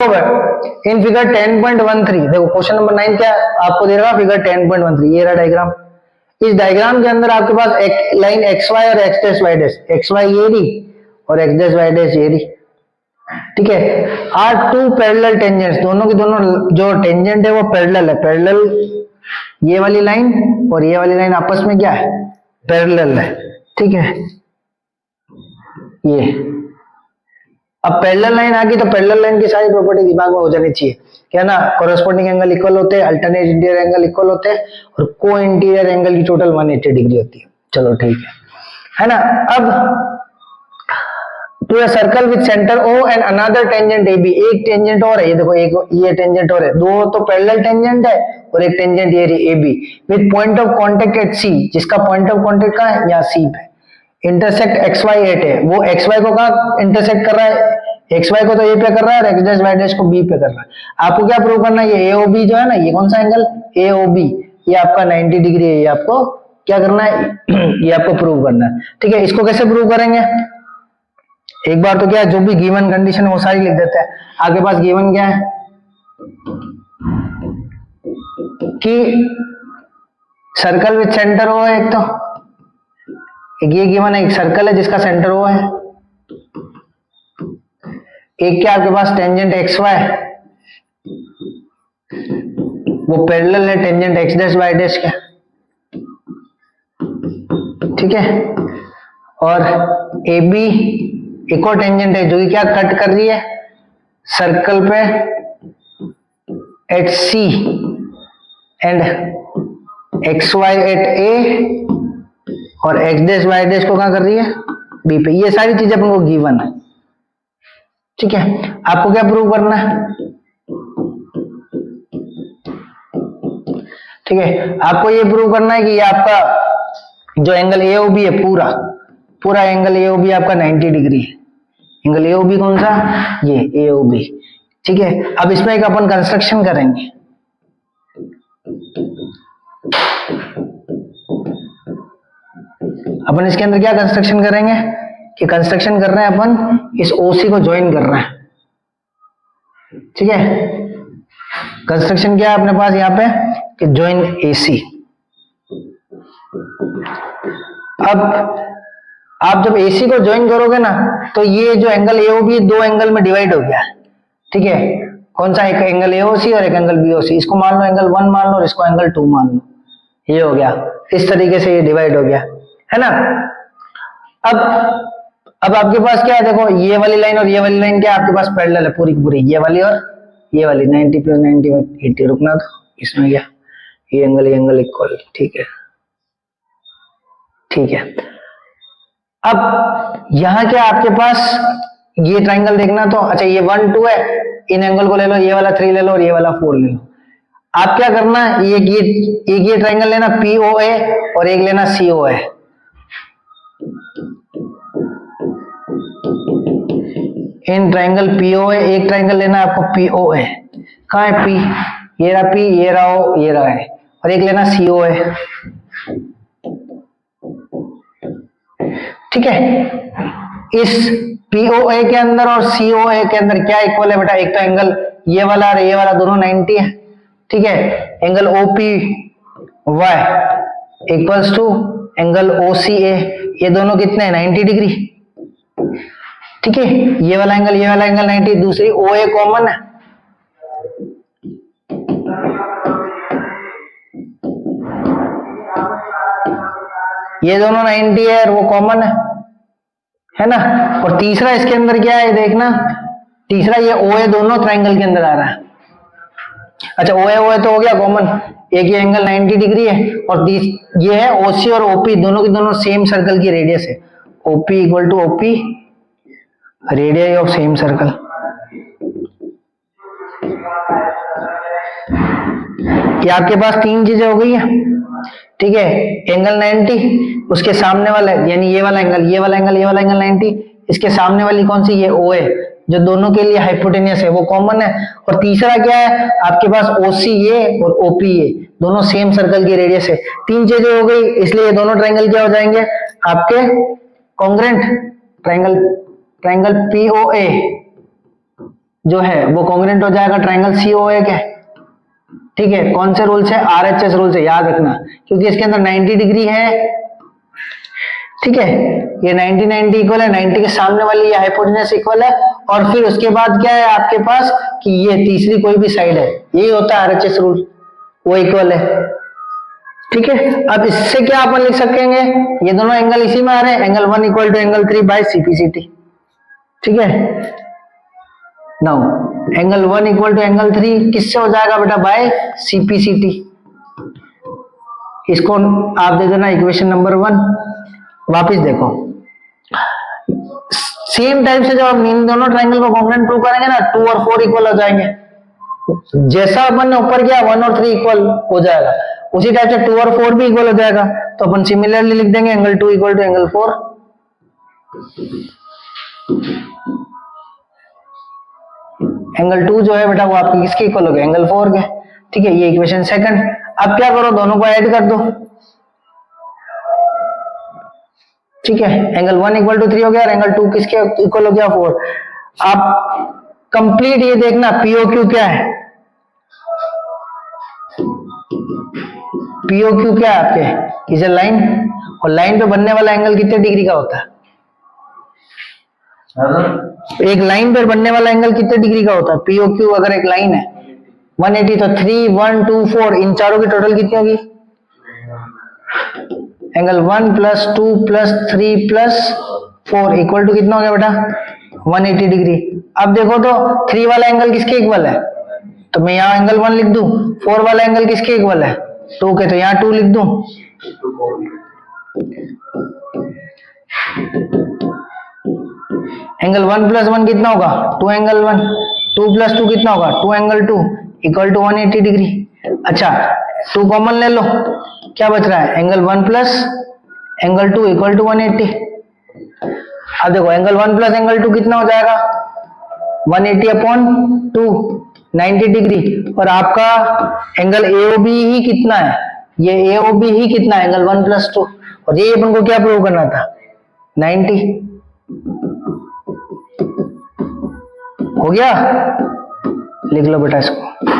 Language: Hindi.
इन फिगर 10.13 देखो क्वेश्चन नंबर 9 क्या आपको दे रहा फिगर 10.13 ये रहा डायग्राम। इस डायग्राम के अंदर आपके पास एक लाइन एक्स वाई और X dash Y dash, X Y ये रही और एक्स डैश वाई डैश ये रही, ठीक है। आर टू पैरेलल टेंजेंट्स, दोनों की दोनों जो टेंजेंट है वो पैरेलल है, पैरेलल ये वाली लाइन और ये वाली लाइन आपस में क्या है, पैरेलल है, ठीक है। ये अब पैरेलल लाइन आ गई तो पैरेलल लाइन की सारी प्रॉपर्टी दिमाग में हो जानी चाहिए, क्या ना, कोरेस्पोंडिंग एंगल इक्वल होते हैं, अल्टरनेट इंटीरियर एंगल इक्वल होते हैं और को इंटीरियर एंगल की टोटल 180 डिग्री होती है। चलो ठीक है ना। अब to a circle with centre O and another tangent A B, एक टेंजेंट और है, ये देखो एक ये टेंजेंट और है, दो तो पैरेलल टेंजेंट है और एक टेंजेंट ये रही A B with point of contact at C, जिसका पॉइंट ऑफ कांटेक्ट कहां है, यहाँ सी पे। इंटरसेक्ट एक्स वाई एट है, वो एक्स वाई को कहां इंटरसेक्ट कर रहा है, एक्स वाई को तो ए पे कर रहा है और एक्स डैश वाई डैश को बी पे कर रहा है। आपको क्या प्रूव करना है, ये ए ओ बी जो है ना, ये कौन सा एंगल ए ओ बी, ये आपका 90 डिग्री है, ये आपको क्या करना है ये आपको प्रूव करना है, ठीक है। इसको कैसे प्रूव करेंगे, एक बार तो क्या जो भी गिवन कंडीशन है वो सारी लिख देते हैं। आपके पास गिवन क्या है कि सर्कल विद सेंटर ओ है, एक तो एक ये गिवन है, एक सर्कल है जिसका सेंटर ओ है, एक क्या आपके पास टेंजेंट एक्स वाई वो पैरेलल है tangent X dash Y dash का, ठीक है। और ए बी एक और टेंजेंट है जो कि क्या कट कर रही है सर्कल पे at C and X Y at A और एक्स डैश वाई डैश को कहां कर रही है, बी पे। ये सारी चीजें अपन को गिवन है, ठीक है। आपको क्या प्रूव करना है, ठीक है, आपको ये प्रूव करना है कि ये आपका जो एंगल ए ओ बी है पूरा एंगल ए ओ बी आपका 90 डिग्री है। एंगल ए ओ बी कौन सा, ये ए ओ बी, ठीक है। अब इसमें एक अपन कंस्ट्रक्शन करेंगे, अपन इसके अंदर क्या कंस्ट्रक्शन करेंगे कि कंस्ट्रक्शन कर रहे हैं अपन इस ओसी को ज्वाइन कर रहे हैं, ठीक है। कंस्ट्रक्शन क्या है अपने पास यहाँ पे कि ज्वाइन एसी। अब आप जब एसी को ज्वाइन करोगे ना तो ये जो एंगल एओबी दो एंगल में डिवाइड हो गया, ठीक है। कौन सा, एक एंगल एओसी और एक एंगल बीओसी, इसको मान लो एंगल 1 मान लो और इसको एंगल 2 मान लो, ये हो गया, इस तरीके से ये डिवाइड हो गया, है ना। अब आपके पास क्या है, देखो ये वाली लाइन और ये वाली लाइन क्या है आपके पास पैरेलल है पूरी की पूरी, ये वाली और ये वाली 90 + 90 80, रुकना तो इसमें क्या ये एंगल इक्वल, ठीक है, ठीक है। अब यहां क्या आपके पास ये ट्राइंगल देखना, तो अच्छा ये 1 2 है, इन एंगल को ले लो, ये वाला 3 ले लो और ये वाला 4 ले लो। आप क्या करना, ये ट्राइंगल लेना POA और एक लेना COA, इन ट्राइंगल POA एक ट्राइंगल लेना आपको POA, कहां है P, ये रहा P, ये रहा O, ये रहा है, और एक लेना COA, ठीक है। इस POA के अंदर और COA के अंदर क्या इक्वल है बेटा, एक तो एंगल ये वाला और ये वाला दोनों 90 है, ठीक है। Angle OPY equals to angle OCA, ये दोनों कितने हैं 90 डिग्री, ठीक है। ये वाला एंगल 90, दूसरी OA कॉमन है, ये दोनों 90 है और वो कॉमन है ना। और तीसरा इसके अंदर क्या है देखना, तीसरा ये OA दोनों ट्राइंगल के अंदर आ रहा है, अच्छा OA तो हो गया कॉमन, एक ये एंगल 90 डिग्री है और ये है OC और OP दोनों की दोनों सेम सर्कल की रेडियस है, OP equal to OP radius of same circle. ये आपके पास तीन चीजें हो गई है, ठीक है। एंगल 90, उसके सामने वाला यानी ये वाला एंगल, ये वाला एंगल 90, इसके सामने वाली कौन सी, ये OA जो दोनों के लिए हाइपोटेनियस है वो कॉमन है। और तीसरा क्या है आपके पास OCA और OPA दोनों सेम सर्कल की रेडियस है। तीन चीजें हो गई, इसलिए ये दोनों ट्राइंगल क्या हो जाएंगे आपके कॉन्ग्रुएंट, ट्राइंगल POA जो है वो कॉन्ग्रुएंट हो जाएगा ट्रायंगल COA के। ठीक है, कौन से रूल से? RHS रूल से, याद रखना, क्योंकि इसके अंदर 90 डिग्री है। ठीक है, ये 90 इक्वल है, 90 के सामने वाली ये हाइपोटेनस इक्वल है, और फिर उसके बाद क्या है आपके पास कि ये तीसरी कोई भी साइड है, यही होता है RHS रूल, वो इक्वल है। ठीक है, अब इससे क्या अपन लिख सकेंगे, ये दोनों एंगल इसी में आ रहे हैं, angle 1 equal to angle 3 by CPCT। ठीक है, now angle 1 equal to angle 3 किससे हो जाएगा बेटा? By CPCT। इसको आप दे देना इक्वेशन नंबर 1। वापिस देखो, सेम टाइप से जब हम इन दोनों ट्रायंगल को कॉन्ग्रुएंट प्रूव करेंगे ना, 2 और 4 इक्वल हो जाएंगे। जैसा अपन ने ऊपर किया 1 और 3 इक्वल हो जाएगा, उसी टाइप से 2 और 4 भी इक्वल हो जाएगा। तो अपन सिमिलरली लिख देंगे angle 2 equal to angle 4। Angle 2 जो है बेटा वो आपकी किसके इक्वल हो गया? एंगल 4 के। ठीक है, ये इक्वेशन सेकंड। अब क्या करो, दोनों को ऐड कर दो। ठीक है, एंगल 1 इक्वल टू 3 हो गया और एंगल 2 किसके इक्वल हो गया? 4। आप कंप्लीट ये देखना POQ क्या है। POQ क्या है आपके? इज ए लाइन, और लाइन पे बनने वाला एंगल कितने डिग्री का होता है? एक लाइन पर बनने वाला एंगल कितने डिग्री का होता है? POQ अगर एक लाइन है 180, तो 3, 1, 2, 4 इन चारों की टोटल कितनी होगी? Angle 1 plus 2 plus 3 plus 4 equal to कितना हो गया बेटा? 180 डिग्री। अब देखो तो 3 वाला एंगल किसके इक्वल है? तो मैं यहाँ एंगल 1 लिख दूं। 4 वाला एंगल किसके इक्वल है? 2 के, तो यहाँ 2 लिख दूं। एंगल 1 प्लस 1 कितना होगा? 2 एंगल 1। 2 प्लस 2 कितना होगा? 2 एंगल 2 इक्वल टू 180 डिग्री। अच्छा, 2 कॉमन ले लो, क्या बच रहा है? Angle 1 plus angle 2 equal to 180। अब देखो एंगल 1 प्लस एंगल 2 कितना हो जाएगा? 180 अपॉन 2, 90 डिग्री। और आपका एंगल AOB ही कितना है? ये AOB ही कितना है? Angle 1 plus 2। और ये अपन को क्या प्रूव करना था? 90। हो गया, लिख लो बेटा इसको।